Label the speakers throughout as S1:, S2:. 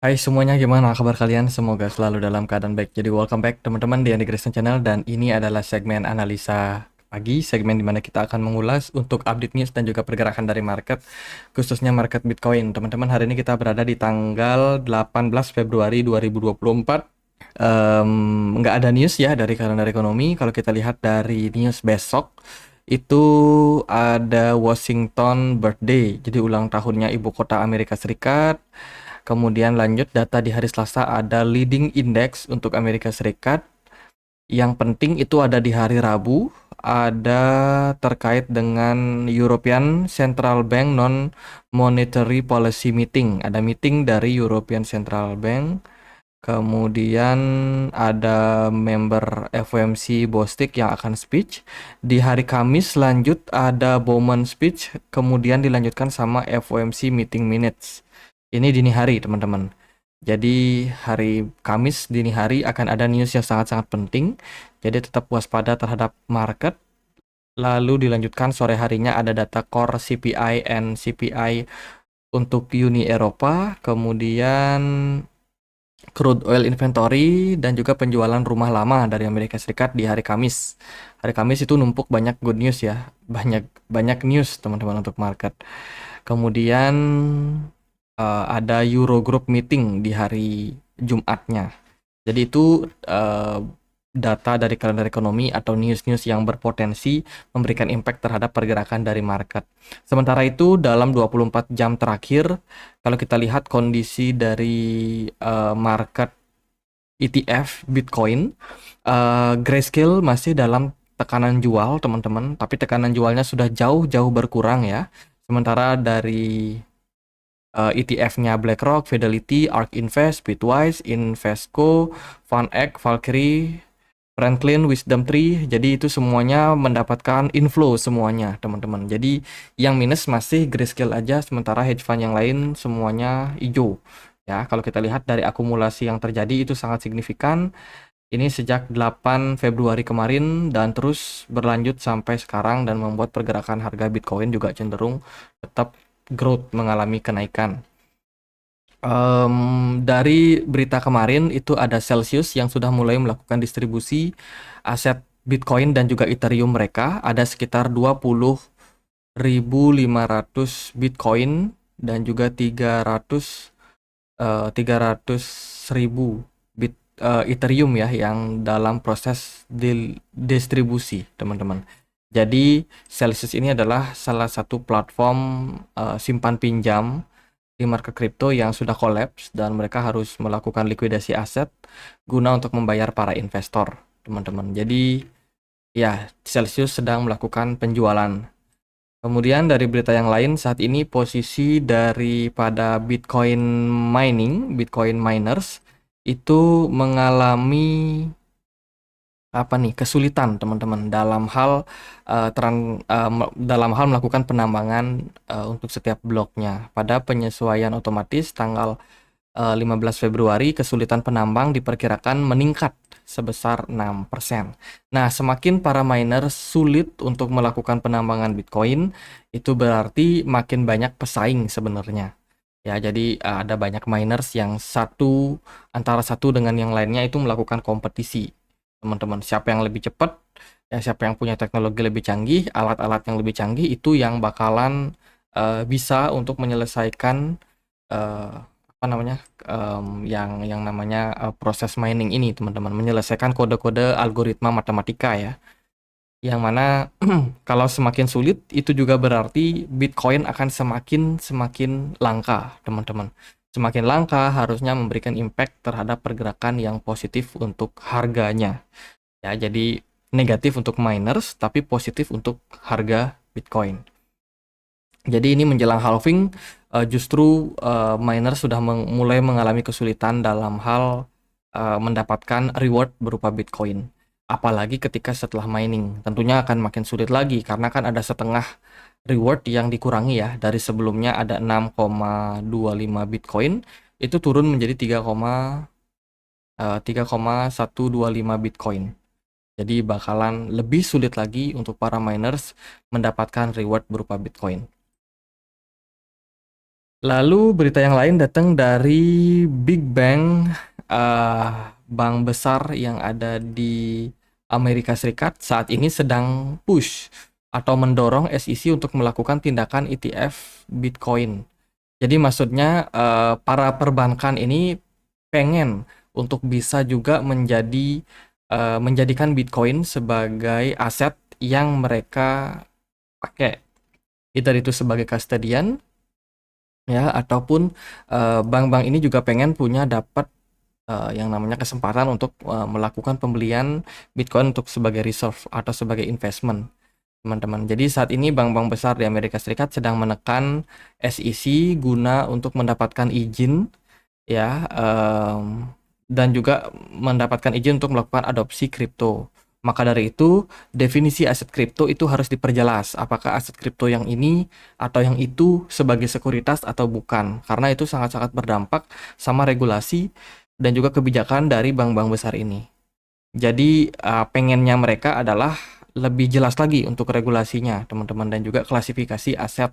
S1: Hai semuanya, gimana kabar kalian? Semoga selalu dalam keadaan baik. Jadi welcome back teman-teman di Andy Grayson Channel, dan ini adalah segmen analisa pagi, segmen dimana kita akan mengulas untuk update news dan juga pergerakan dari market, khususnya market Bitcoin. Teman-teman, hari ini kita berada di tanggal 18 Februari 2024. Nggak ada news ya dari kalender ekonomi. Kalau kita lihat dari news besok, itu ada Washington birthday, jadi ulang tahunnya ibu kota Amerika Serikat. Kemudian lanjut data di hari Selasa, ada leading index untuk Amerika Serikat. Yang penting itu ada di hari Rabu, ada terkait dengan European Central Bank non-monetary policy meeting. Ada meeting dari European Central Bank. Kemudian ada member FOMC Bostic yang akan speech. Di hari Kamis lanjut ada Bowman speech, kemudian dilanjutkan sama FOMC meeting minutes. Ini dini hari, teman-teman. Jadi hari Kamis dini hari akan ada news yang sangat-sangat penting. Jadi tetap waspada terhadap market. Lalu dilanjutkan sore harinya ada data core CPI and CPI untuk Uni Eropa. Kemudian crude oil inventory dan juga penjualan rumah lama dari Amerika Serikat di hari Kamis. Hari Kamis itu numpuk banyak good news ya. Banyak banyak news, teman-teman, untuk market. Kemudian ada Eurogroup meeting di hari Jumatnya. Jadi itu data dari kalender ekonomi atau news-news yang berpotensi memberikan impact terhadap pergerakan dari market. Sementara itu dalam 24 jam terakhir, kalau kita lihat kondisi dari market ETF Bitcoin, Grayscale masih dalam tekanan jual, teman-teman, tapi tekanan jualnya sudah jauh-jauh berkurang ya. Sementara dari ETF-nya BlackRock, Fidelity, ARK Invest, Bitwise, Invesco, VanEck, Valkyrie, Franklin, Wisdom Tree, jadi itu semuanya mendapatkan inflow semuanya, teman-teman. Jadi yang minus masih Grayscale aja, sementara hedge fund yang lain semuanya hijau. Ya, kalau kita lihat dari akumulasi yang terjadi itu sangat signifikan. Ini sejak 8 Februari kemarin dan terus berlanjut sampai sekarang, dan membuat pergerakan harga Bitcoin juga cenderung tetap growth, mengalami kenaikan. Dari berita kemarin itu ada Celsius yang sudah mulai melakukan distribusi aset Bitcoin dan juga Ethereum mereka. Ada sekitar 20.500 Bitcoin dan juga 300.000 Ethereum ya, yang dalam proses distribusi, teman-teman. Jadi Celsius ini adalah salah satu platform simpan pinjam di market crypto yang sudah collapse, dan mereka harus melakukan likuidasi aset guna untuk membayar para investor, teman-teman. Jadi ya, Celsius sedang melakukan penjualan. Kemudian dari berita yang lain, saat ini posisi daripada Bitcoin mining, Bitcoin miners itu mengalami apa nih, kesulitan, teman-teman, dalam hal dalam hal melakukan penambangan untuk setiap bloknya. Pada penyesuaian otomatis tanggal 15 Februari, kesulitan penambang diperkirakan meningkat sebesar 6%. Nah, semakin para miner sulit untuk melakukan penambangan Bitcoin, itu berarti makin banyak pesaing sebenarnya. Ya, jadi ada banyak miners yang antara satu dengan yang lainnya itu melakukan kompetisi, teman-teman. Siapa yang lebih cepat, ya siapa yang punya teknologi lebih canggih, alat-alat yang lebih canggih, itu yang bakalan bisa untuk menyelesaikan apa namanya, yang namanya proses mining ini, teman-teman, menyelesaikan kode-kode algoritma matematika ya, yang mana kalau semakin sulit itu juga berarti Bitcoin akan semakin semakin langka, teman-teman. Semakin langka harusnya memberikan impact terhadap pergerakan yang positif untuk harganya. Ya, jadi negatif untuk miners tapi positif untuk harga Bitcoin. Jadi ini menjelang halving, justru miners sudah mulai mengalami kesulitan dalam hal mendapatkan reward berupa Bitcoin. Apalagi ketika setelah mining, tentunya akan makin sulit lagi karena kan ada setengah reward yang dikurangi ya. Dari sebelumnya ada 6,25 Bitcoin, itu turun menjadi 3,125 Bitcoin. Jadi bakalan lebih sulit lagi untuk para miners mendapatkan reward berupa Bitcoin. Lalu berita yang lain datang dari Big Bang, eh, bank besar yang ada di Amerika Serikat saat ini sedang push atau mendorong SEC untuk melakukan tindakan ETF Bitcoin. Jadi maksudnya para perbankan ini pengen untuk bisa juga menjadikan Bitcoin sebagai aset yang mereka pakai. Either itu sebagai custodian ya ataupun bank-bank ini juga pengen punya dapat yang namanya kesempatan untuk melakukan pembelian Bitcoin untuk sebagai reserve atau sebagai investment, teman-teman. Jadi saat ini bank-bank besar di Amerika Serikat sedang menekan SEC guna untuk mendapatkan izin ya, dan juga mendapatkan izin untuk melakukan adopsi kripto. Maka dari itu, definisi aset kripto itu harus diperjelas. Apakah aset kripto yang ini atau yang itu sebagai sekuritas atau bukan. Karena itu sangat-sangat berdampak sama regulasi dan juga kebijakan dari bank-bank besar ini. Jadi, pengennya mereka adalah lebih jelas lagi untuk regulasinya, teman-teman, dan juga klasifikasi aset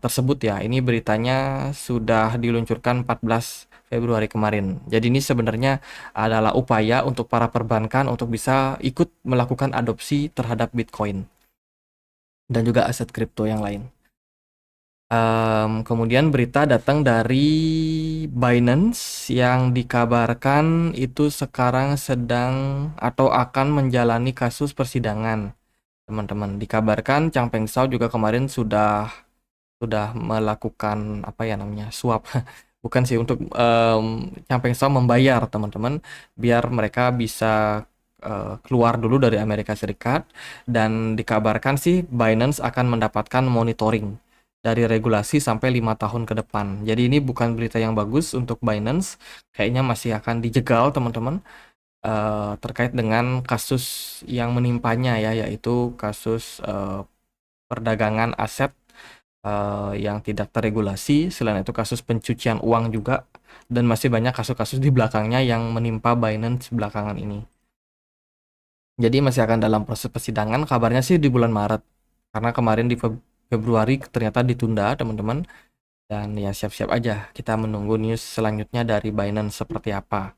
S1: tersebut ya. Ini beritanya sudah diluncurkan 14 Februari kemarin. Jadi ini sebenarnya adalah upaya untuk para perbankan untuk bisa ikut melakukan adopsi terhadap Bitcoin dan juga aset kripto yang lain. Kemudian berita datang dari Binance yang dikabarkan itu sekarang sedang atau akan menjalani kasus persidangan, teman-teman. Dikabarkan Chang Peng Zhao juga kemarin sudah melakukan apa ya namanya, suap. Bukan sih, untuk Chang Peng Zhao membayar teman-teman biar mereka bisa keluar dulu dari Amerika Serikat, dan dikabarkan sih Binance akan mendapatkan monitoring dari regulasi sampai 5 tahun ke depan. Jadi ini bukan berita yang bagus untuk Binance, kayaknya masih akan dijegal teman-teman, terkait dengan kasus yang menimpanya ya, yaitu kasus perdagangan aset yang tidak terregulasi. Selain itu kasus pencucian uang juga, dan masih banyak kasus-kasus di belakangnya yang menimpa Binance belakangan ini. Jadi masih akan dalam proses persidangan, kabarnya sih di bulan Maret. Karena kemarin di Februari ternyata ditunda, teman-teman. Dan ya siap-siap aja kita menunggu news selanjutnya dari Binance seperti apa.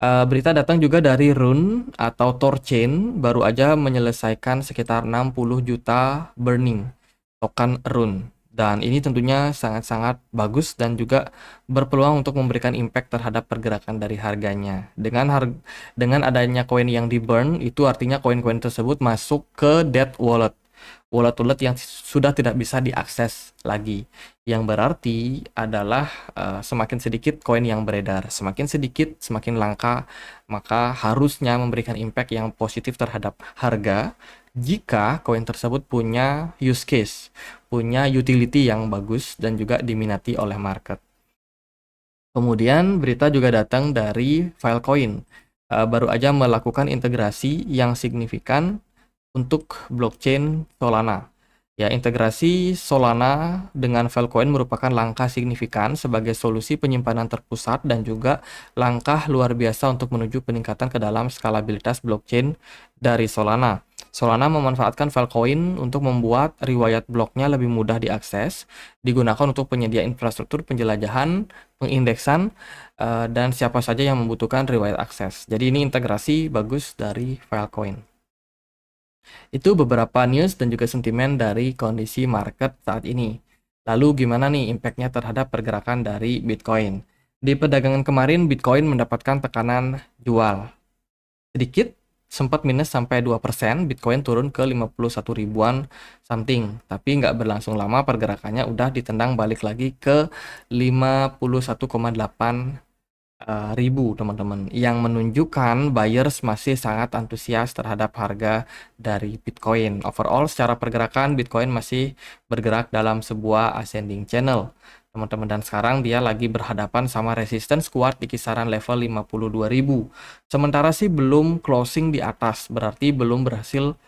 S1: Berita datang juga dari Rune atau Thorchain, baru aja menyelesaikan sekitar 60 juta burning token Rune. Dan ini tentunya sangat-sangat bagus dan juga berpeluang untuk memberikan impact terhadap pergerakan dari harganya. Dengan adanya koin yang di burn, itu artinya koin-koin tersebut masuk ke dead wallet. Wallet-wallet yang sudah tidak bisa diakses lagi. Yang berarti adalah semakin sedikit koin yang beredar, semakin sedikit, semakin langka, maka harusnya memberikan impact yang positif terhadap harga jika koin tersebut punya use case, punya utility yang bagus dan juga diminati oleh market. Kemudian berita juga datang dari Filecoin, baru aja melakukan integrasi yang signifikan untuk blockchain Solana. Ya, integrasi Solana dengan Filecoin merupakan langkah signifikan sebagai solusi penyimpanan terpusat dan juga langkah luar biasa untuk menuju peningkatan ke dalam skalabilitas blockchain dari Solana. Solana memanfaatkan Filecoin untuk membuat riwayat bloknya lebih mudah diakses, digunakan untuk penyedia infrastruktur penjelajahan, pengindeksan, dan siapa saja yang membutuhkan riwayat akses. Jadi ini integrasi bagus dari Filecoin. Itu beberapa news dan juga sentimen dari kondisi market saat ini. Lalu gimana nih impact-nya terhadap pergerakan dari Bitcoin? Di perdagangan kemarin, Bitcoin mendapatkan tekanan jual. Sedikit, sempat minus sampai 2%, Bitcoin turun ke 51 ribuan something. Tapi nggak berlangsung lama, pergerakannya udah ditendang balik lagi ke 51,8 ribu, teman-teman, yang menunjukkan buyers masih sangat antusias terhadap harga dari Bitcoin. Overall secara pergerakan Bitcoin masih bergerak dalam sebuah ascending channel, teman-teman, dan sekarang dia lagi berhadapan sama resistance kuat di kisaran level 52.000. Sementara sih belum closing di atas, berarti belum berhasil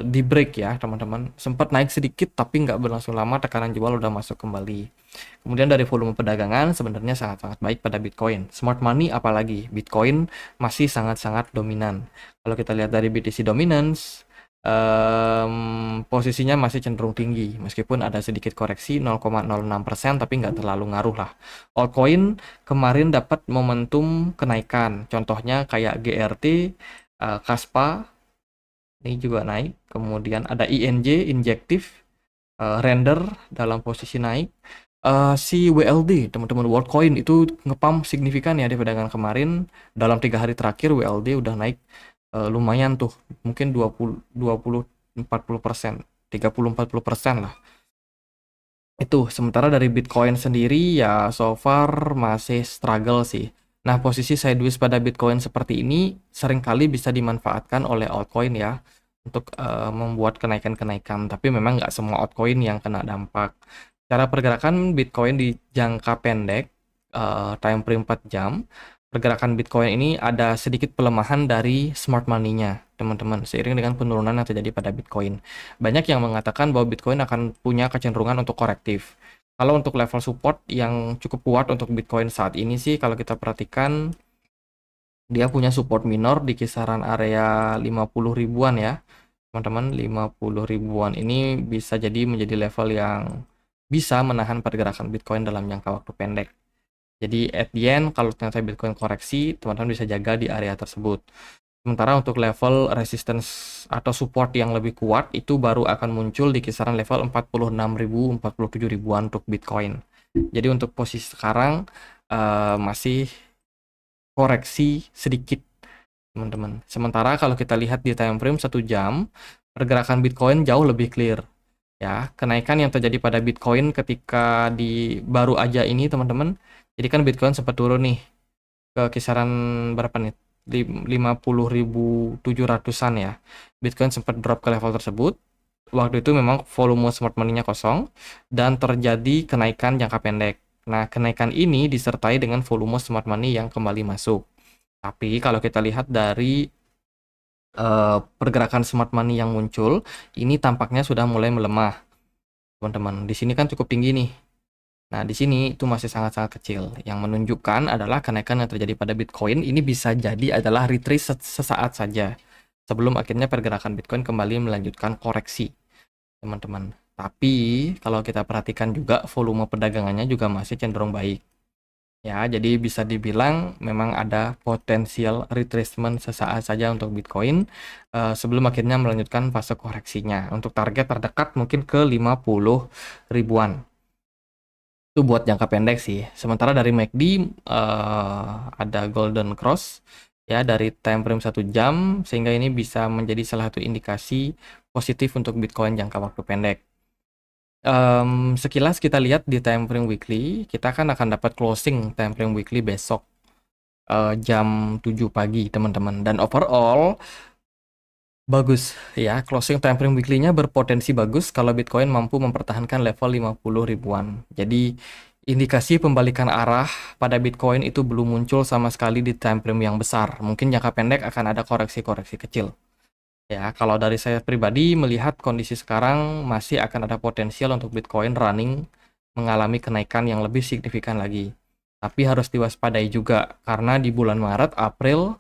S1: di break ya, teman-teman. Sempat naik sedikit tapi nggak berlangsung lama, tekanan jual udah masuk kembali. Kemudian dari volume perdagangan sebenarnya sangat-sangat baik pada Bitcoin. Smart money apalagi, Bitcoin masih sangat-sangat dominan. Kalau kita lihat dari BTC dominance, posisinya masih cenderung tinggi meskipun ada sedikit koreksi 0,06%, tapi nggak terlalu ngaruh lah. Altcoin kemarin dapat momentum kenaikan, contohnya kayak GRT, Kaspa ini juga naik, kemudian ada INJ, Injective, Render dalam posisi naik. Si WLD teman-teman, Worldcoin itu ngepump signifikan ya di perdagangan kemarin. Dalam 3 hari terakhir WLD udah naik lumayan tuh, mungkin 20-40%, 30-40% lah. Itu sementara dari Bitcoin sendiri ya so far masih struggle sih. Nah, posisi sideways pada Bitcoin seperti ini seringkali bisa dimanfaatkan oleh altcoin ya untuk membuat kenaikan-kenaikan, tapi memang nggak semua altcoin yang kena dampak. Cara pergerakan Bitcoin di jangka pendek, time frame 4 jam, pergerakan Bitcoin ini ada sedikit pelemahan dari smart money-nya, teman-teman, seiring dengan penurunan yang terjadi pada Bitcoin. Banyak yang mengatakan bahwa Bitcoin akan punya kecenderungan untuk korektif. Kalau untuk level support yang cukup kuat untuk Bitcoin saat ini sih, kalau kita perhatikan, dia punya support minor di kisaran area 50 ribuan ya, teman-teman. 50 ribuan ini bisa jadi menjadi level yang bisa menahan pergerakan Bitcoin dalam jangka waktu pendek. Jadi at the end, kalau ternyata Bitcoin koreksi, teman-teman bisa jaga di area tersebut. Sementara untuk level resistance atau support yang lebih kuat itu baru akan muncul di kisaran level 46.000, 47 ribuan untuk Bitcoin. Jadi untuk posisi sekarang masih koreksi sedikit, teman-teman. Sementara kalau kita lihat di time frame 1 jam, pergerakan Bitcoin jauh lebih clear. Ya, kenaikan yang terjadi pada Bitcoin ketika di baru aja ini, teman-teman. Jadi kan Bitcoin sempat turun nih ke kisaran berapa nih? 50.700-an ya. Bitcoin sempat drop ke level tersebut. Waktu itu memang volume smart money-nya kosong dan terjadi kenaikan jangka pendek. Nah, kenaikan ini disertai dengan volume smart money yang kembali masuk. Tapi kalau kita lihat dari pergerakan smart money yang muncul, ini tampaknya sudah mulai melemah, teman-teman. Di sini kan cukup tinggi nih. Nah, di sini itu masih sangat-sangat kecil. Yang menunjukkan adalah kenaikan yang terjadi pada Bitcoin ini bisa jadi adalah retrace sesaat saja sebelum akhirnya pergerakan Bitcoin kembali melanjutkan koreksi, teman-teman. Tapi kalau kita perhatikan juga volume perdagangannya juga masih cenderung baik. Ya, jadi bisa dibilang memang ada potensial retracement sesaat saja untuk Bitcoin sebelum akhirnya melanjutkan fase koreksinya. Untuk target terdekat mungkin ke 50 ribuan. Itu buat jangka pendek sih. Sementara dari MACD ada golden cross ya dari time frame 1 jam, sehingga ini bisa menjadi salah satu indikasi positif untuk Bitcoin jangka waktu pendek. Sekilas kita lihat di time frame weekly, kita kan akan dapat closing time frame weekly besok jam 7 pagi, teman-teman. Dan overall bagus ya, closing time frame weekly-nya berpotensi bagus kalau Bitcoin mampu mempertahankan level 50 ribuan. Jadi indikasi pembalikan arah pada Bitcoin itu belum muncul sama sekali di time frame yang besar. Mungkin jangka pendek akan ada koreksi-koreksi kecil. Ya, kalau dari saya pribadi melihat kondisi sekarang masih akan ada potensial untuk Bitcoin running mengalami kenaikan yang lebih signifikan lagi. Tapi harus diwaspadai juga karena di bulan Maret, April,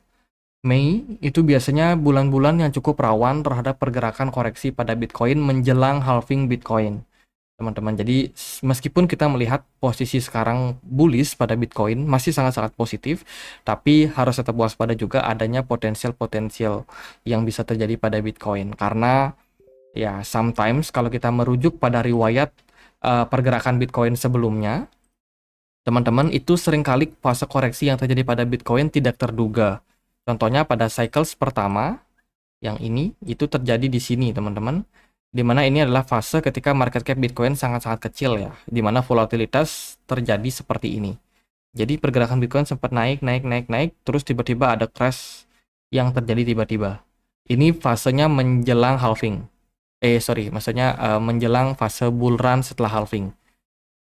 S1: Mei itu biasanya bulan-bulan yang cukup rawan terhadap pergerakan koreksi pada Bitcoin menjelang halving Bitcoin, teman-teman. Jadi meskipun kita melihat posisi sekarang bullish pada Bitcoin masih sangat-sangat positif, tapi harus tetap waspada juga adanya potensial-potensial yang bisa terjadi pada Bitcoin. Karena ya sometimes kalau kita merujuk pada riwayat pergerakan Bitcoin sebelumnya, teman-teman, itu seringkali fase koreksi yang terjadi pada Bitcoin tidak terduga. Contohnya pada cycles pertama, yang ini, itu terjadi di sini, teman-teman. Dimana ini adalah fase ketika market cap Bitcoin sangat-sangat kecil ya. Dimana volatilitas terjadi seperti ini. Jadi pergerakan Bitcoin sempat naik, terus tiba-tiba ada crash yang terjadi tiba-tiba. Ini fasenya menjelang halving. Maksudnya menjelang fase bull run setelah halving.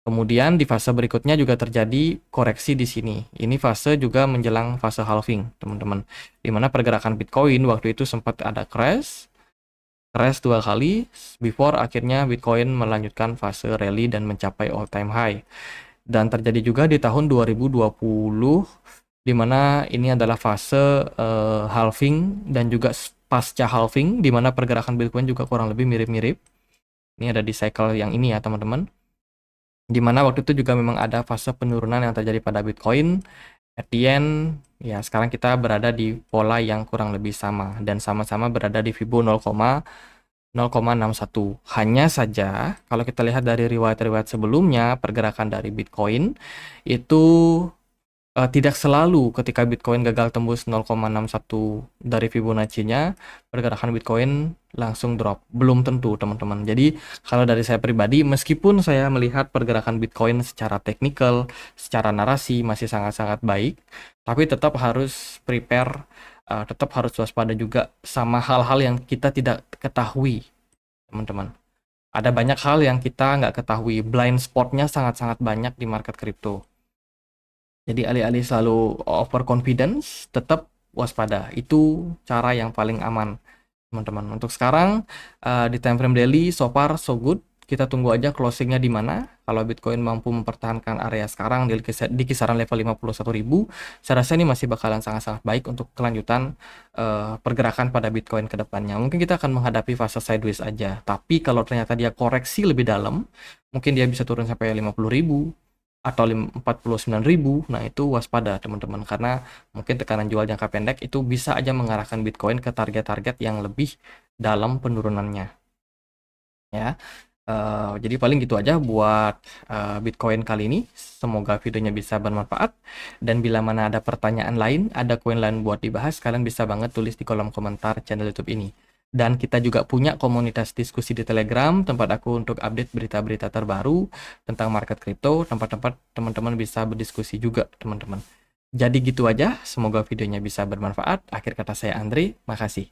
S1: Kemudian di fase berikutnya juga terjadi koreksi di sini. Ini fase juga menjelang fase halving, teman-teman. Di mana pergerakan Bitcoin waktu itu sempat ada crash 2 kali, before akhirnya Bitcoin melanjutkan fase rally dan mencapai all time high. Dan terjadi juga di tahun 2020, di mana ini adalah fase halving dan juga pasca halving, di mana pergerakan Bitcoin juga kurang lebih mirip-mirip. Ini ada di cycle yang ini ya teman-teman. Di mana waktu itu juga memang ada fase penurunan yang terjadi pada Bitcoin. At the end, ya sekarang kita berada di pola yang kurang lebih sama dan sama-sama berada di Fibo 0,61. Hanya saja kalau kita lihat dari riwayat-riwayat sebelumnya, pergerakan dari Bitcoin itu tidak selalu ketika Bitcoin gagal tembus 0,61 dari Fibonacci-nya, pergerakan Bitcoin langsung drop. Belum tentu, teman-teman. Jadi, kalau dari saya pribadi, meskipun saya melihat pergerakan Bitcoin secara teknikal, secara narasi masih sangat-sangat baik, tapi tetap harus prepare, tetap harus waspada juga sama hal-hal yang kita tidak ketahui, teman-teman. Ada banyak hal yang kita nggak ketahui. Blind spot-nya sangat-sangat banyak di market crypto. Jadi alih-alih selalu overconfidence, tetap waspada. Itu cara yang paling aman, teman-teman. Untuk sekarang, di time frame daily, so far so good. Kita tunggu aja closingnya di mana. Kalau Bitcoin mampu mempertahankan area sekarang di kisaran level 51.000, saya rasa ini masih bakalan sangat-sangat baik untuk kelanjutan pergerakan pada Bitcoin ke depannya. Mungkin kita akan menghadapi fase sideways aja. Tapi kalau ternyata dia koreksi lebih dalam, mungkin dia bisa turun sampai 50.000 atau 49.000, nah itu waspada teman-teman, karena mungkin tekanan jual jangka pendek itu bisa aja mengarahkan Bitcoin ke target-target yang lebih dalam penurunannya ya. Jadi paling gitu aja buat Bitcoin kali ini. Semoga videonya bisa bermanfaat, dan bila mana ada pertanyaan lain, ada koin lain buat dibahas, kalian bisa banget tulis di kolom komentar channel YouTube ini. Dan kita juga punya komunitas diskusi di Telegram, tempat aku untuk update berita-berita terbaru tentang market crypto, tempat-tempat teman-teman bisa berdiskusi juga, teman-teman. Jadi gitu aja, semoga videonya bisa bermanfaat. Akhir kata saya Andre, makasih.